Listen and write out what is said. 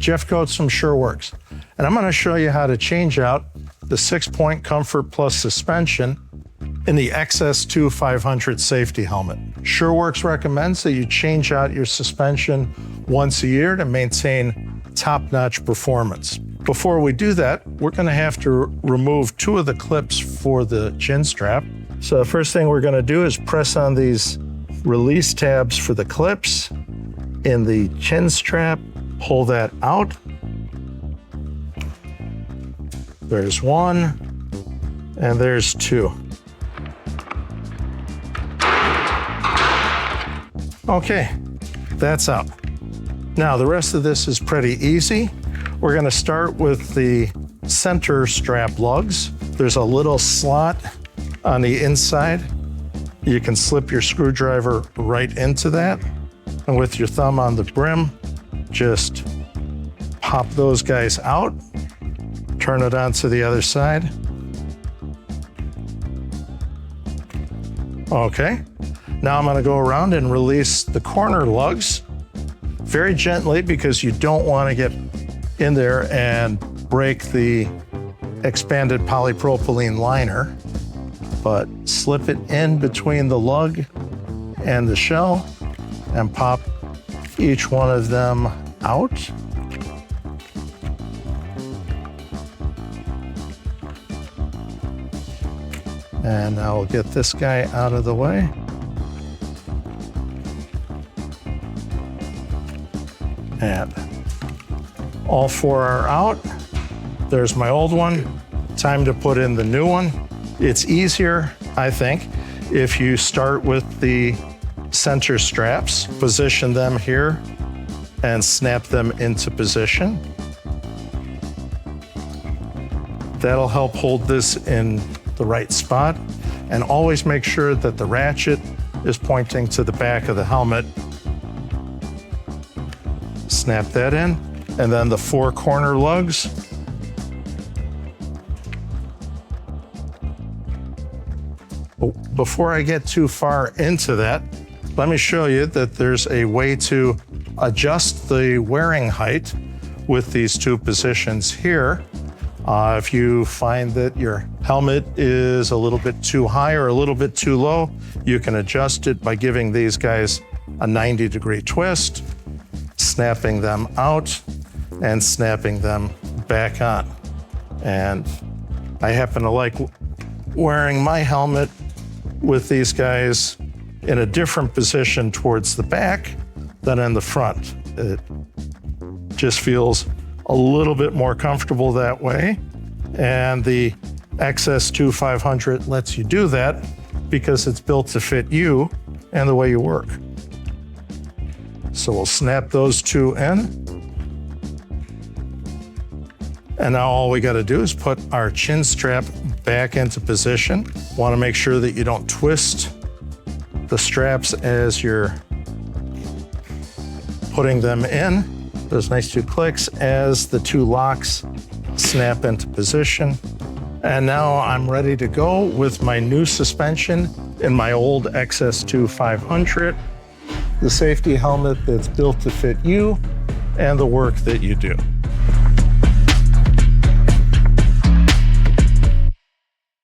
Jeff Coates from SureWorks, and I'm going to show you how to change out the 6-point Comfort Plus suspension in the XS2 500 safety helmet. SureWorks recommends that you change out your suspension once a year to maintain top-notch performance. Before we do that, we're going to have to remove 2 of the clips for the chin strap. So the first thing we're going to do is press on these release tabs for the clips in the chin strap, pull that out. There's 1, and there's 2. Okay, that's out. Now the rest of this is pretty easy. We're going to start with the center strap lugs. There's a little slot on the inside. You can slip your screwdriver right into that. And with your thumb on the brim, just pop those guys out. Turn it onto the other side. Okay. Now I'm going to go around and release the corner lugs very gently because you don't want to get in there and break the expanded polypropylene liner, but slip it in between the lug and the shell and pop each one of them out. And now we'll get this guy out of the way. And all 4 are out. There's my old one. Time to put in the new one. It's easier, I think, if you start with the center straps, position them here, and snap them into position. That'll help hold this in the right spot. And always make sure that the ratchet is pointing to the back of the helmet. Snap that in, and then the 4 corner lugs. Before I get too far into that, let me show you that there's a way to adjust the wearing height with these 2 positions here. If you find that your helmet is a little bit too high or a little bit too low, you can adjust it by giving these guys a 90-degree twist, snapping them out, and snapping them back on. And I happen to like wearing my helmet with these guys in a different position towards the back than in the front. It just feels a little bit more comfortable that way. And the XS2 500 lets you do that because it's built to fit you and the way you work. So we'll snap those 2 in. And now all we got to do is put our chin strap back into position. Want to make sure that you don't twist the straps as you're putting them in. Those nice 2 clicks as the 2 locks snap into position. And now I'm ready to go with my new suspension in my old XS2 500. The safety helmet that's built to fit you and the work that you do.